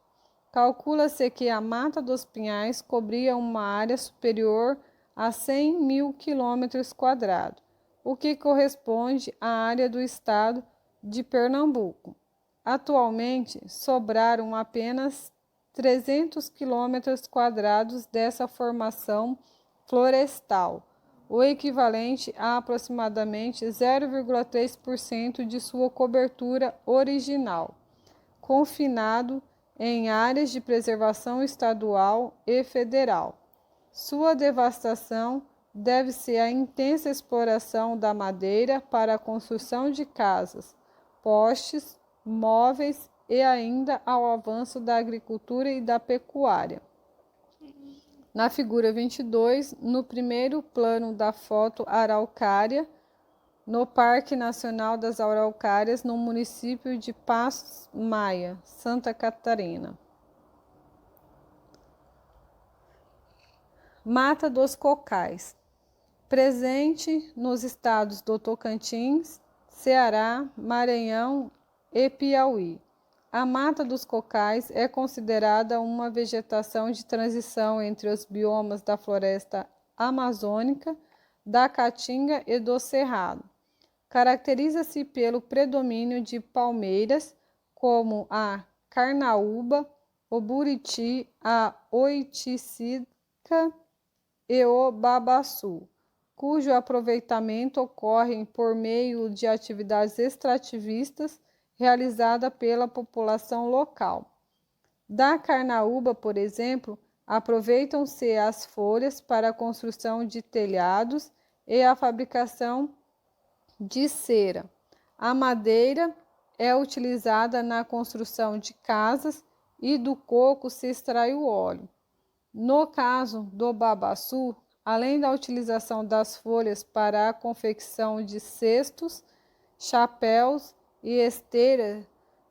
Calcula-se que a Mata dos Pinhais cobria uma área superior a 100.000 km², o que corresponde à área do estado de Pernambuco. Atualmente, sobraram apenas 300 km² dessa formação florestal, o equivalente a aproximadamente 0,3% de sua cobertura original, confinado em áreas de preservação estadual e federal. Sua devastação deve-se à intensa exploração da madeira para a construção de casas, postes, móveis e ainda ao avanço da agricultura e da pecuária. Na figura 22, no primeiro plano da foto araucária, no Parque Nacional das Araucárias, no município de Passos Maia, Santa Catarina. Mata dos Cocais, presente nos estados do Tocantins, Ceará, Maranhão e Piauí. A Mata dos Cocais é considerada uma vegetação de transição entre os biomas da floresta amazônica, da caatinga e do cerrado. Caracteriza-se pelo predomínio de palmeiras, como a carnaúba, o buriti, a oiticica e o babaçu, cujo aproveitamento ocorre por meio de atividades extrativistas realizada pela população local. Da carnaúba, por exemplo, aproveitam-se as folhas para a construção de telhados e a fabricação de cera. A madeira é utilizada na construção de casas e do coco se extrai o óleo. No caso do babaçu, além da utilização das folhas para a confecção de cestos, chapéus e esteiras,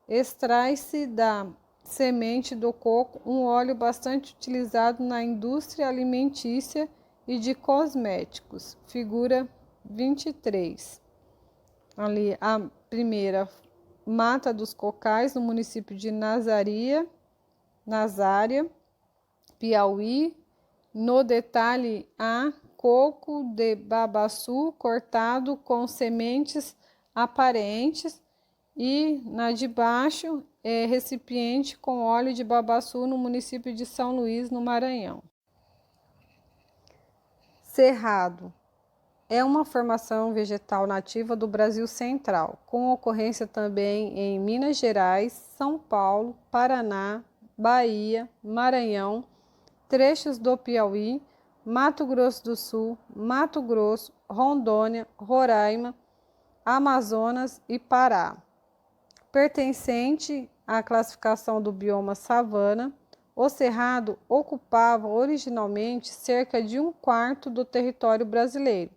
extrai-se da semente do coco um óleo bastante utilizado na indústria alimentícia e de cosméticos. Figura 23. Ali a primeira, Mata dos Cocais, no município de Nazária, Piauí. No detalhe A, coco de babaçu cortado com sementes aparentes, e na de baixo é recipiente com óleo de babaçu no município de São Luís, no Maranhão. Cerrado é uma formação vegetal nativa do Brasil Central, com ocorrência também em Minas Gerais, São Paulo, Paraná, Bahia, Maranhão, trechos do Piauí, Mato Grosso do Sul, Mato Grosso, Rondônia, Roraima, Amazonas e Pará. Pertencente à classificação do bioma savana, o cerrado ocupava originalmente cerca de 1/4 do território brasileiro,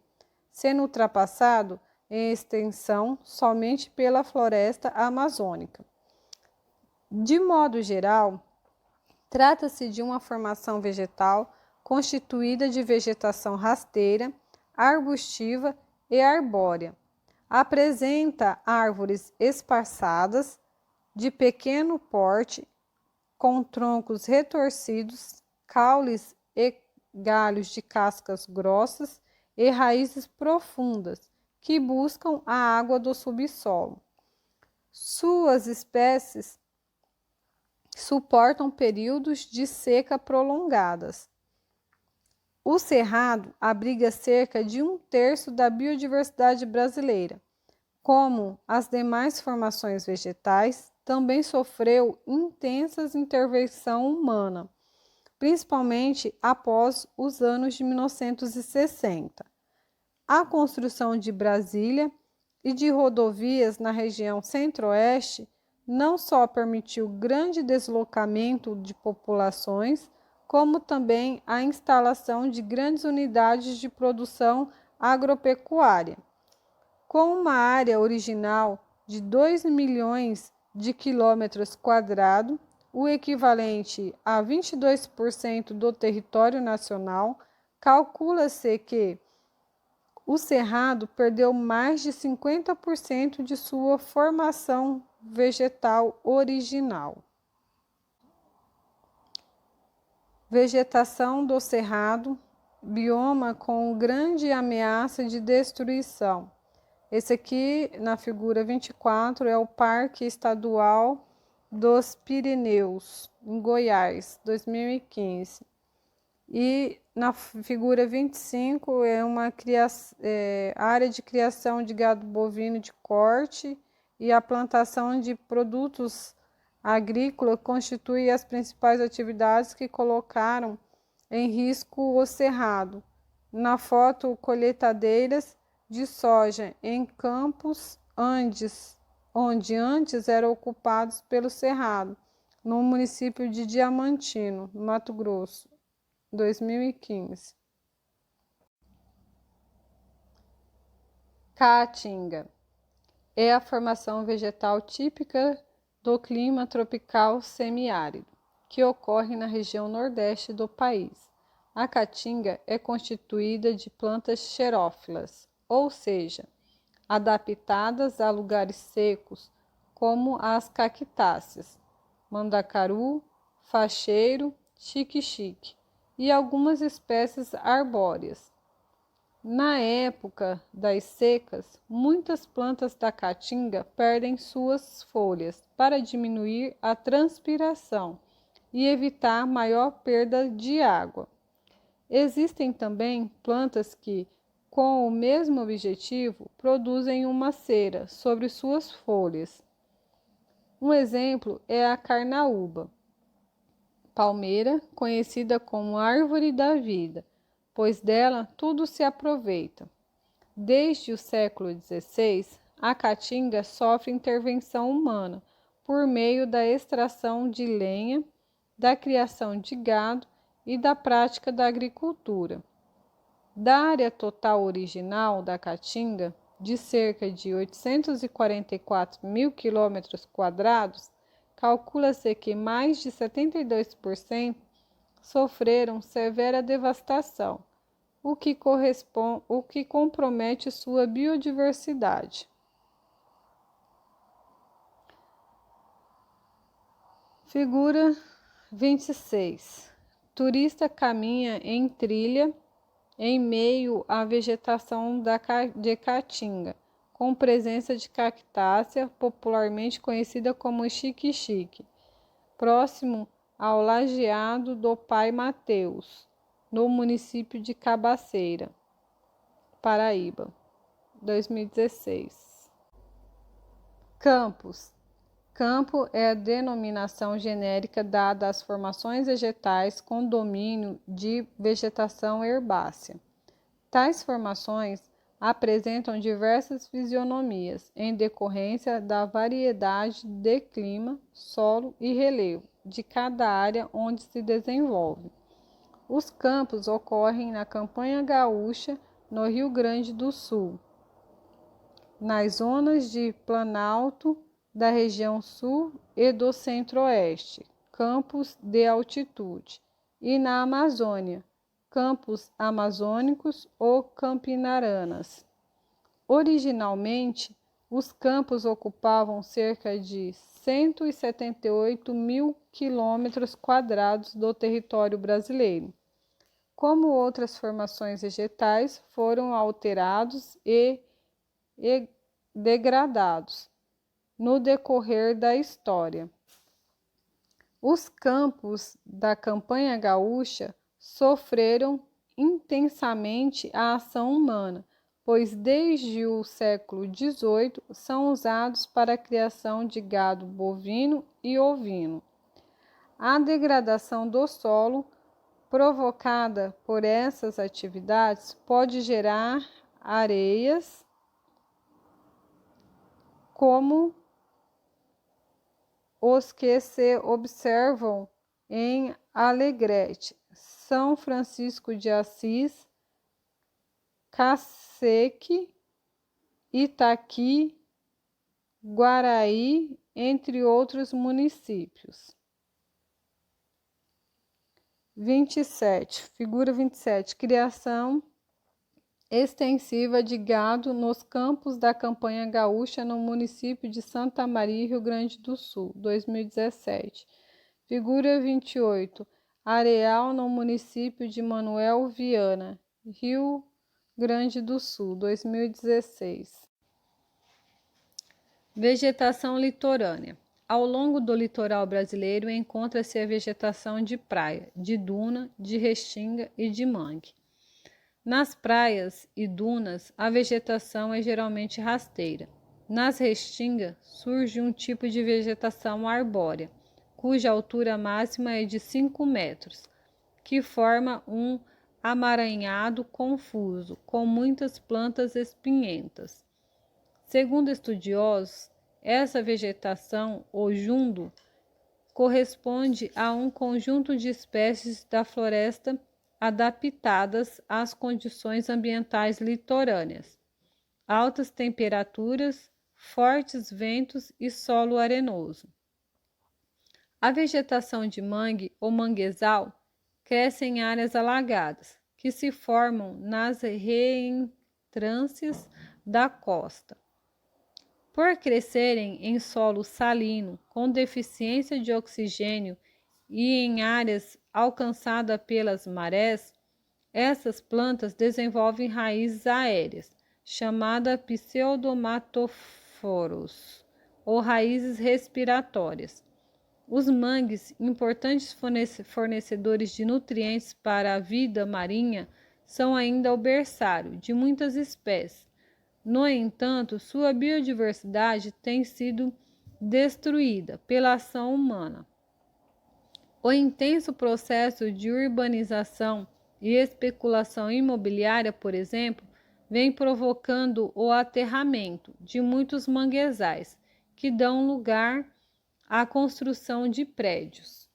sendo ultrapassado em extensão somente pela floresta amazônica. De modo geral, trata-se de uma formação vegetal constituída de vegetação rasteira, arbustiva e arbórea. Apresenta árvores esparçadas, de pequeno porte, com troncos retorcidos, caules e galhos de cascas grossas e raízes profundas, que buscam a água do subsolo. Suas espécies suportam períodos de seca prolongadas. O cerrado abriga cerca de 1/3 da biodiversidade brasileira. Como as demais formações vegetais, também sofreu intensas intervenção humana, principalmente após os anos de 1960. A construção de Brasília e de rodovias na região centro-oeste não só permitiu grande deslocamento de populações, como também a instalação de grandes unidades de produção agropecuária. Com uma área original de 2 milhões de quilômetros quadrados, o equivalente a 22% do território nacional, calcula-se que o cerrado perdeu mais de 50% de sua formação vegetal original. Vegetação do cerrado, bioma com grande ameaça de destruição. Esse aqui, na figura 24, é o Parque Estadual dos Pirineus, em Goiás, 2015. E Na figura 25 é uma área de criação de gado bovino de corte e a plantação de produtos agrícolas constitui as principais atividades que colocaram em risco o cerrado. Na foto, colheitadeiras de soja em campos onde antes eram ocupados pelo cerrado, no município de Diamantino, Mato Grosso, 2015. Caatinga é a formação vegetal típica do clima tropical semiárido, que ocorre na região nordeste do país. A caatinga é constituída de plantas xerófilas, ou seja, adaptadas a lugares secos, como as cactáceas, mandacaru, facheiro, xique-xique e algumas espécies arbóreas. Na época das secas, muitas plantas da caatinga perdem suas folhas para diminuir a transpiração e evitar maior perda de água. Existem também plantas que, com o mesmo objetivo, produzem uma cera sobre suas folhas. Um exemplo é a carnaúba, palmeira conhecida como árvore da vida, pois dela tudo se aproveita. Desde o século XVI, a caatinga sofre intervenção humana por meio da extração de lenha, da criação de gado e da prática da agricultura. Da área total original da caatinga, de cerca de 844 mil km², calcula-se que mais de 72% sofreram severa devastação, o que compromete sua biodiversidade. Figura 26. Turista caminha em trilha em meio à vegetação de caatinga, com presença de cactácea, popularmente conhecida como xique-xique, próximo ao lajeado do Pai Mateus, no município de Cabaceira, Paraíba, 2016. Campos. Campo é a denominação genérica dada às formações vegetais com domínio de vegetação herbácea. Tais formações apresentam diversas fisionomias em decorrência da variedade de clima, solo e relevo de cada área onde se desenvolve. Os campos ocorrem na campanha gaúcha, no Rio Grande do Sul, nas zonas de planalto da região sul e do centro-oeste, campos de altitude, e na Amazônia, campos amazônicos ou campinaranas. Originalmente, os campos ocupavam cerca de 178 mil km² do território brasileiro. Como outras formações vegetais, foram alterados e degradados no decorrer da história. Os campos da campanha gaúcha sofreram intensamente a ação humana, pois desde o século XVIII são usados para a criação de gado bovino e ovino. A degradação do solo provocada por essas atividades pode gerar areias como os que se observam em Alegrete, São Francisco de Assis, Caceque, Itaqui, Guaraí, entre outros municípios. 27. Figura 27. Criação extensiva de gado nos campos da campanha gaúcha no município de Santa Maria, Rio Grande do Sul, 2017. Figura 28. Areal no município de Manoel Viana, Rio Grande do Sul, 2016. Vegetação litorânea. Ao longo do litoral brasileiro encontra-se a vegetação de praia, de duna, de restinga e de mangue. Nas praias e dunas, a vegetação é geralmente rasteira. Nas restingas, surge um tipo de vegetação arbórea, cuja altura máxima é de 5 metros, que forma um amaranhado confuso, com muitas plantas espinhentas. Segundo estudiosos, essa vegetação, ou jundo, corresponde a um conjunto de espécies da floresta adaptadas às condições ambientais litorâneas, altas temperaturas, fortes ventos e solo arenoso. A vegetação de mangue ou manguezal cresce em áreas alagadas, que se formam nas reentrâncias da costa. Por crescerem em solo salino, com deficiência de oxigênio e em áreas alcançadas pelas marés, essas plantas desenvolvem raízes aéreas, chamadas pseudomatoforos, ou raízes respiratórias. Os mangues, importantes fornecedores de nutrientes para a vida marinha, são ainda o berçário de muitas espécies. No entanto, sua biodiversidade tem sido destruída pela ação humana. O intenso processo de urbanização e especulação imobiliária, por exemplo, vem provocando o aterramento de muitos manguezais, que dão lugar à construção de prédios.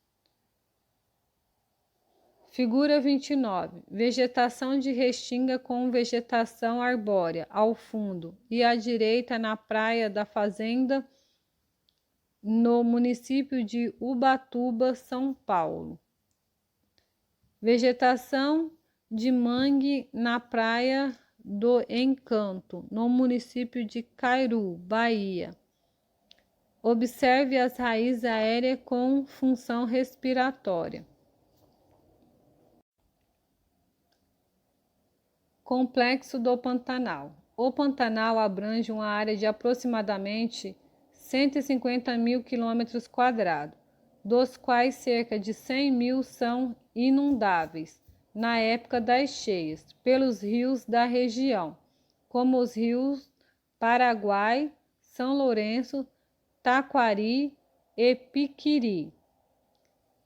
Figura 29. Vegetação de restinga com vegetação arbórea ao fundo e à direita na praia da Fazenda, no município de Ubatuba, São Paulo. Vegetação de mangue na praia do Encanto, no município de Cairu, Bahia. Observe as raízes aéreas com função respiratória. Complexo do Pantanal. O Pantanal abrange uma área de aproximadamente 150 mil quilômetros quadrados, dos quais cerca de 100 mil são inundáveis na época das cheias, pelos rios da região, como os rios Paraguai, São Lourenço, Taquari e Piquiri.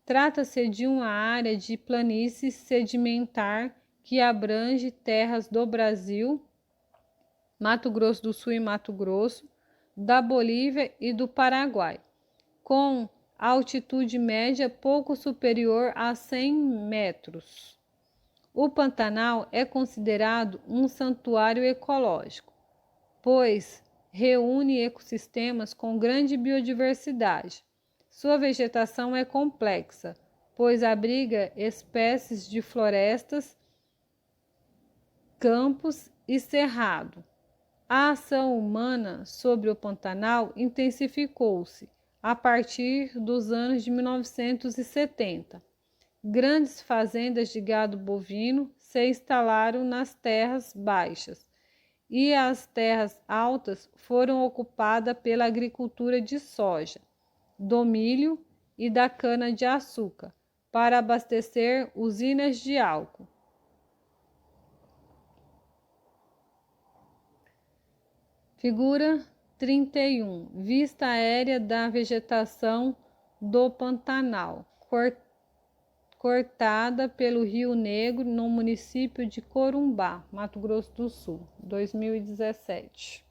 Trata-se de uma área de planície sedimentar que abrange terras do Brasil, Mato Grosso do Sul e Mato Grosso, da Bolívia e do Paraguai, com altitude média pouco superior a 100 metros. O Pantanal é considerado um santuário ecológico, pois reúne ecossistemas com grande biodiversidade. Sua vegetação é complexa, pois abriga espécies de florestas, campos e cerrado. A ação humana sobre o Pantanal intensificou-se a partir dos anos de 1970. Grandes fazendas de gado bovino se instalaram nas terras baixas e as terras altas foram ocupadas pela agricultura de soja, do milho e da cana-de-açúcar para abastecer usinas de álcool. Figura 31. Vista aérea da vegetação do Pantanal, cortada pelo Rio Negro, no município de Corumbá, Mato Grosso do Sul, 2017.